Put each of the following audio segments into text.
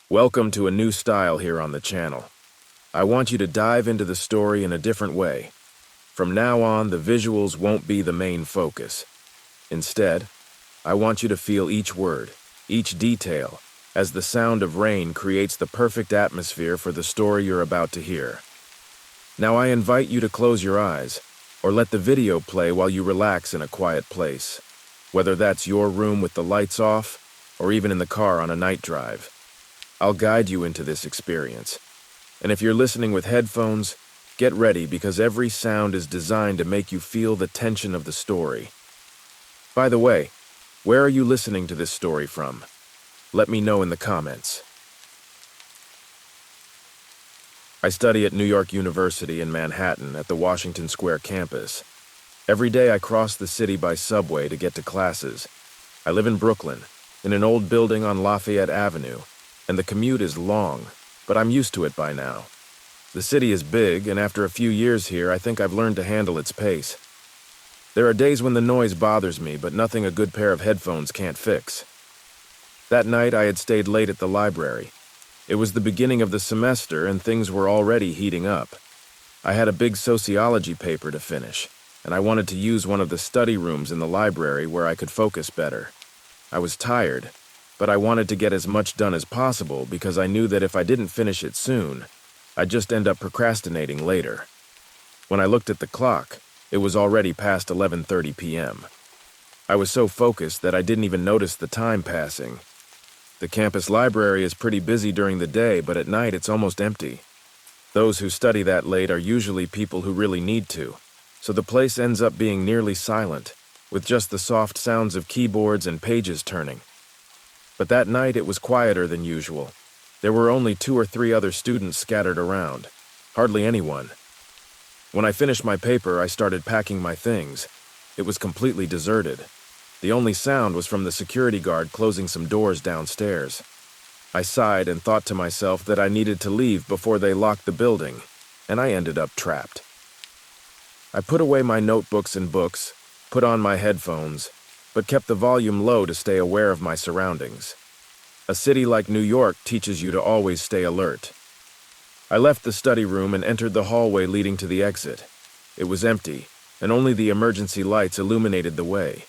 Welcome to a new style here on the channel. I want you to dive into the story in a different way. From now on, the visuals won't be the main focus. Instead, I want you to feel each word, each detail, as the sound of rain creates the perfect atmosphere for the story you're about to hear. Now I invite you to close your eyes, or let the video play while you relax in a quiet place, whether that's your room with the lights off, or even in the car on a night drive. I'll guide you into this experience. And if you're listening with headphones, get ready because every sound is designed to make you feel the tension of the story. By the way, where are you listening to this story from? Let me know in the comments. I study at New York University in Manhattan at the Washington Square campus. Every day I cross the city by subway to get to classes. I live in Brooklyn, in an old building on Lafayette Avenue, and the commute is long, but I'm used to it by now. The city is big, and after a few years here, I think I've learned to handle its pace. There are days when the noise bothers me, but nothing a good pair of headphones can't fix. That night, I had stayed late at the library. It was the beginning of the semester, and things were already heating up. I had a big sociology paper to finish, and I wanted to use one of the study rooms in the library where I could focus better. I was tired, but I wanted to get as much done as possible because I knew that if I didn't finish it soon, I'd just end up procrastinating later. When I looked at the clock, it was already past 11:30 p.m. I was so focused that I didn't even notice the time passing. The campus library is pretty busy during the day, but at night it's almost empty. Those who study that late are usually people who really need to, so the place ends up being nearly silent, with just the soft sounds of keyboards and pages turning. But that night it was quieter than usual. There were only 2 or 3 other students scattered around, hardly anyone. When I finished my paper, I started packing my things. It was completely deserted. The only sound was from the security guard closing some doors downstairs. I sighed and thought to myself that I needed to leave before they locked the building, and I ended up trapped. I put away my notebooks and books, put on my headphones, but kept the volume low to stay aware of my surroundings. A city like New York teaches you to always stay alert. I left the study room and entered the hallway leading to the exit. It was empty, and only the emergency lights illuminated the way.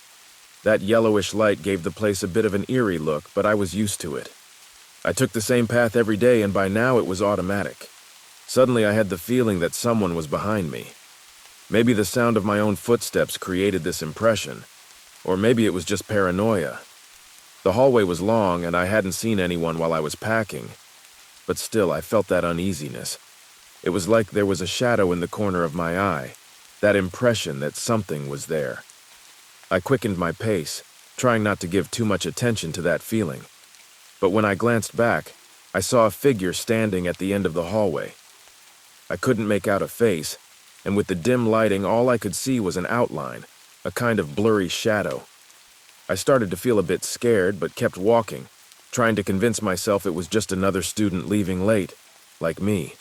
That yellowish light gave the place a bit of an eerie look, but I was used to it. I took the same path every day, and by now it was automatic. Suddenly I had the feeling that someone was behind me. Maybe the sound of my own footsteps created this impression, or maybe it was just paranoia. The hallway was long, and I hadn't seen anyone while I was packing, but still I felt that uneasiness. It was like there was a shadow in the corner of my eye, that impression that something was there. I quickened my pace, trying not to give too much attention to that feeling. But when I glanced back, I saw a figure standing at the end of the hallway. I couldn't make out a face, and with the dim lighting, all I could see was an outline, a kind of blurry shadow. I started to feel a bit scared, but kept walking, trying to convince myself it was just another student leaving late, like me.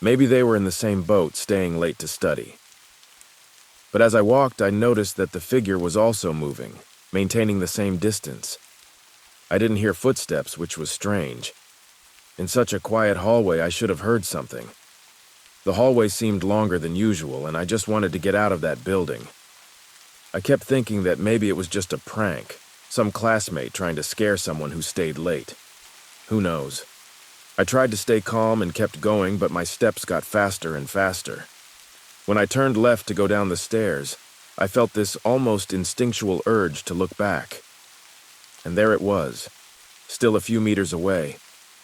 Maybe they were in the same boat, staying late to study. But as I walked, I noticed that the figure was also moving, maintaining the same distance. I didn't hear footsteps, which was strange. In such a quiet hallway, I should have heard something. The hallway seemed longer than usual, and I just wanted to get out of that building. I kept thinking that maybe it was just a prank, some classmate trying to scare someone who stayed late. Who knows? I tried to stay calm and kept going, but my steps got faster and faster. When I turned left to go down the stairs, I felt this almost instinctual urge to look back. And there it was, still a few meters away,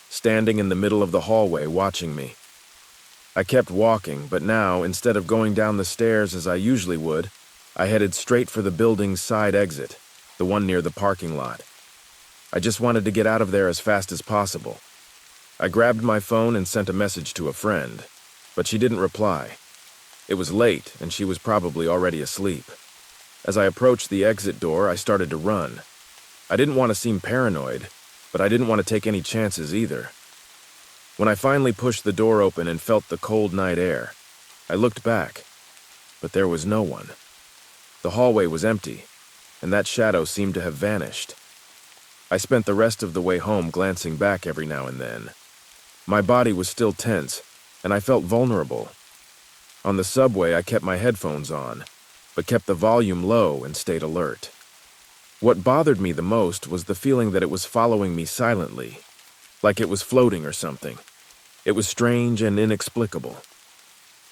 standing in the middle of the hallway watching me. I kept walking, but now, instead of going down the stairs as I usually would, I headed straight for the building's side exit, the one near the parking lot. I just wanted to get out of there as fast as possible. I grabbed my phone and sent a message to a friend, but she didn't reply. It was late, and she was probably already asleep. As I approached the exit door, I started to run. I didn't want to seem paranoid, but I didn't want to take any chances either. When I finally pushed the door open and felt the cold night air, I looked back, but there was no one. The hallway was empty, and that shadow seemed to have vanished. I spent the rest of the way home glancing back every now and then. My body was still tense, and I felt vulnerable. On the subway, I kept my headphones on, but kept the volume low and stayed alert. What bothered me the most was the feeling that it was following me silently, like it was floating or something. It was strange and inexplicable.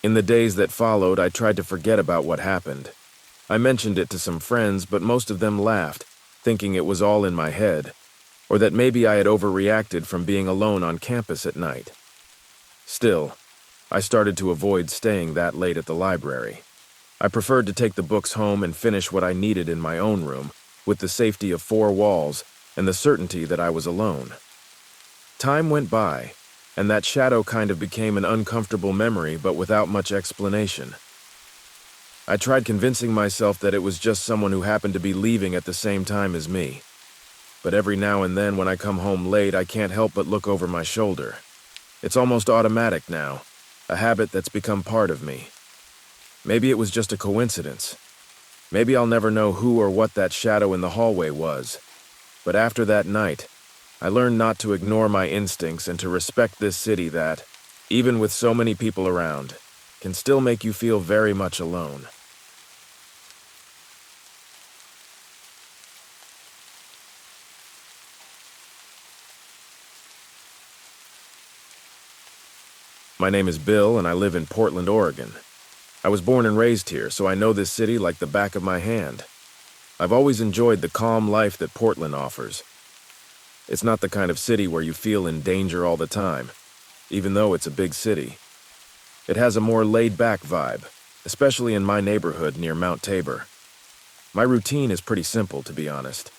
In the days that followed, I tried to forget about what happened. I mentioned it to some friends, but most of them laughed, thinking it was all in my head, or that maybe I had overreacted from being alone on campus at night. Still, I started to avoid staying that late at the library. I preferred to take the books home and finish what I needed in my own room, with the safety of four walls and the certainty that I was alone. Time went by, and that shadow kind of became an uncomfortable memory, but without much explanation. I tried convincing myself that it was just someone who happened to be leaving at the same time as me. But every now and then when I come home late, I can't help but look over my shoulder. It's almost automatic now, a habit that's become part of me. Maybe it was just a coincidence. Maybe I'll never know who or what that shadow in the hallway was. But after that night, I learned not to ignore my instincts and to respect this city that, even with so many people around, can still make you feel very much alone. My name is Bill, and I live in Portland, Oregon. I was born and raised here, so I know this city like the back of my hand. I've always enjoyed the calm life that Portland offers. It's not the kind of city where you feel in danger all the time, even though it's a big city. It has a more laid-back vibe, especially in my neighborhood near Mount Tabor. My routine is pretty simple, to be honest.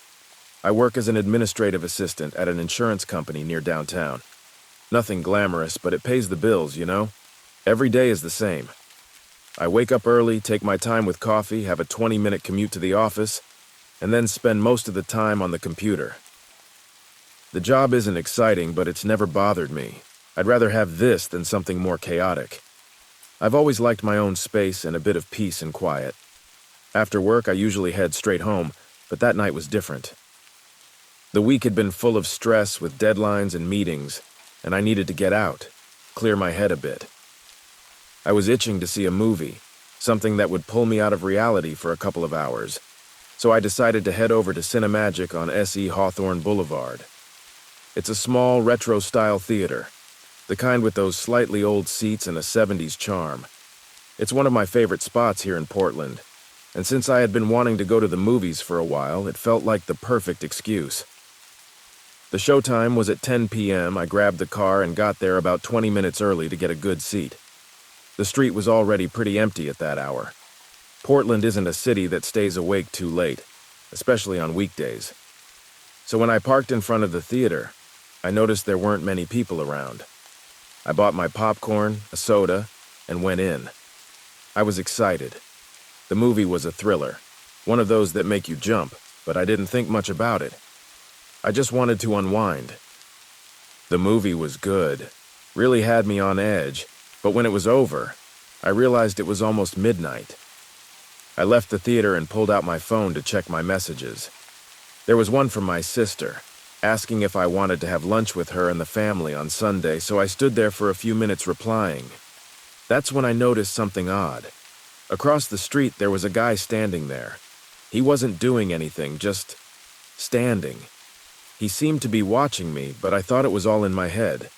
I work as an administrative assistant at an insurance company near downtown. Nothing glamorous, but it pays the bills, you know? Every day is the same. I wake up early, take my time with coffee, have a 20-minute commute to the office, and then spend most of the time on the computer. The job isn't exciting, but it's never bothered me. I'd rather have this than something more chaotic. I've always liked my own space and a bit of peace and quiet. After work, I usually head straight home, but that night was different. The week had been full of stress with deadlines and meetings, and I needed to get out, clear my head a bit. I was itching to see a movie, something that would pull me out of reality for a couple of hours, so I decided to head over to Cinemagic on S.E. Hawthorne Boulevard. It's a small, retro-style theater, the kind with those slightly old seats and a 70s charm. It's one of my favorite spots here in Portland, and since I had been wanting to go to the movies for a while, it felt like the perfect excuse. The showtime was at 10 p.m. I grabbed the car and got there about 20 minutes early to get a good seat. The street was already pretty empty at that hour. Portland isn't a city that stays awake too late, especially on weekdays. So when I parked in front of the theater, I noticed there weren't many people around. I bought my popcorn, a soda, and went in. I was excited. The movie was a thriller, one of those that make you jump, but I didn't think much about it. I just wanted to unwind. The movie was good, really had me on edge, but when it was over, I realized it was almost midnight. I left the theater and pulled out my phone to check my messages. There was one from my sister, asking if I wanted to have lunch with her and the family on Sunday, so I stood there for a few minutes replying. That's when I noticed something odd. Across the street, there was a guy standing there. He wasn't doing anything, just standing. He seemed to be watching me, but I thought it was all in my head.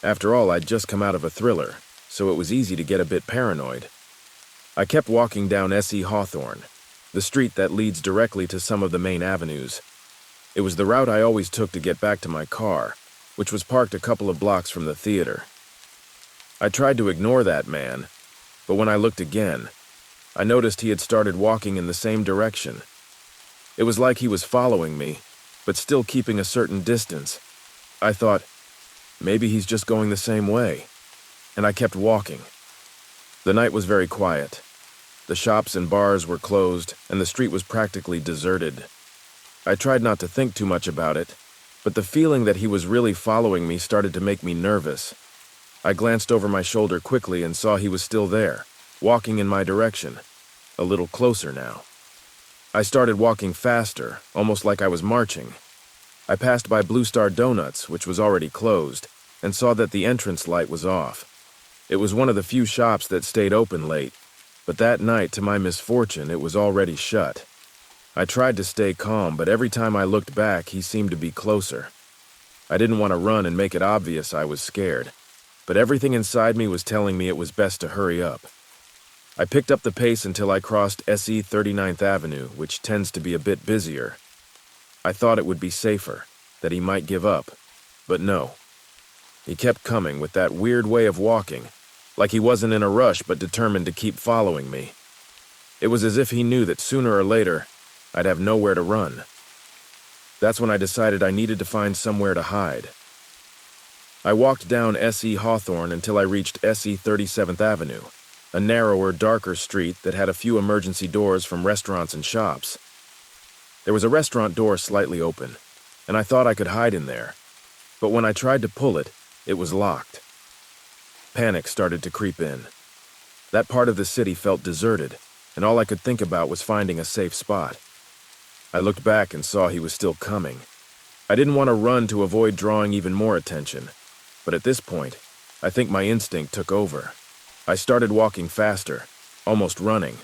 After all, I'd just come out of a thriller, so it was easy to get a bit paranoid. I kept walking down S.E. Hawthorne, the street that leads directly to some of the main avenues. It was the route I always took to get back to my car, which was parked a couple of blocks from the theater. I tried to ignore that man, but when I looked again, I noticed he had started walking in the same direction. It was like he was following me, but still keeping a certain distance. I thought, maybe he's just going the same way, and I kept walking. The night was very quiet. The shops and bars were closed, and the street was practically deserted. I tried not to think too much about it, but the feeling that he was really following me started to make me nervous. I glanced over my shoulder quickly and saw he was still there, walking in my direction, a little closer now. I started walking faster, almost like I was marching. I passed by Blue Star Donuts, which was already closed, and saw that the entrance light was off. It was one of the few shops that stayed open late, but that night, to my misfortune, it was already shut. I tried to stay calm, but every time I looked back, he seemed to be closer. I didn't want to run and make it obvious I was scared, but everything inside me was telling me it was best to hurry up. I picked up the pace until I crossed SE 39th Avenue, which tends to be a bit busier. I thought it would be safer, that he might give up, but no. He kept coming with that weird way of walking, like he wasn't in a rush but determined to keep following me. It was as if he knew that sooner or later, I'd have nowhere to run. That's when I decided I needed to find somewhere to hide. I walked down SE Hawthorne until I reached SE 37th Avenue, a narrower, darker street that had a few emergency doors from restaurants and shops. There was a restaurant door slightly open, and I thought I could hide in there. But when I tried to pull it, it was locked. Panic started to creep in. That part of the city felt deserted, and all I could think about was finding a safe spot. I looked back and saw he was still coming. I didn't want to run to avoid drawing even more attention, but at this point, I think my instinct took over. I started walking faster, almost running.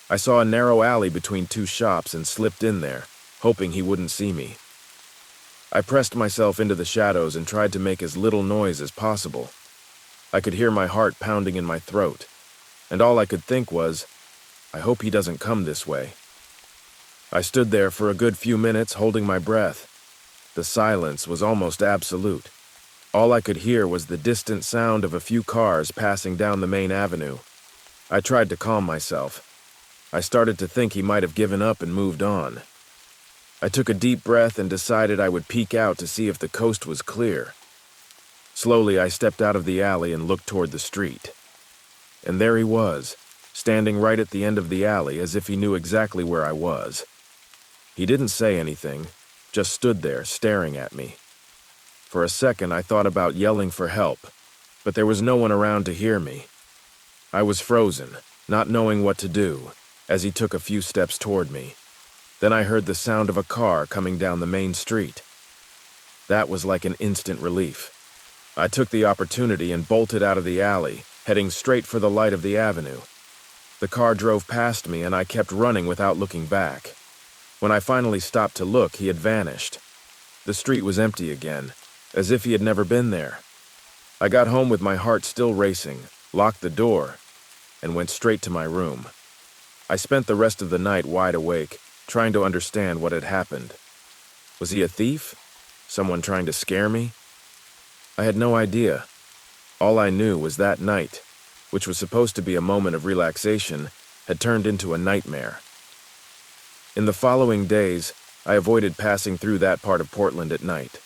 I saw a narrow alley between two shops and slipped in there, hoping he wouldn't see me. I pressed myself into the shadows and tried to make as little noise as possible. I could hear my heart pounding in my throat, and all I could think was, I hope he doesn't come this way. I stood there for a good few minutes holding my breath. The silence was almost absolute. All I could hear was the distant sound of a few cars passing down the main avenue. I tried to calm myself. I started to think he might have given up and moved on. I took a deep breath and decided I would peek out to see if the coast was clear. Slowly, I stepped out of the alley and looked toward the street. And there he was, standing right at the end of the alley as if he knew exactly where I was. He didn't say anything, just stood there staring at me. For a second, I thought about yelling for help, but there was no one around to hear me. I was frozen, not knowing what to do, as he took a few steps toward me. Then I heard the sound of a car coming down the main street. That was like an instant relief. I took the opportunity and bolted out of the alley, heading straight for the light of the avenue. The car drove past me and I kept running without looking back. When I finally stopped to look, he had vanished. The street was empty again, as if he had never been there. I got home with my heart still racing, locked the door, and went straight to my room. I spent the rest of the night wide awake, trying to understand what had happened. Was he a thief? Someone trying to scare me? I had no idea. All I knew was that night, which was supposed to be a moment of relaxation, had turned into a nightmare. In the following days, I avoided passing through that part of Portland at night.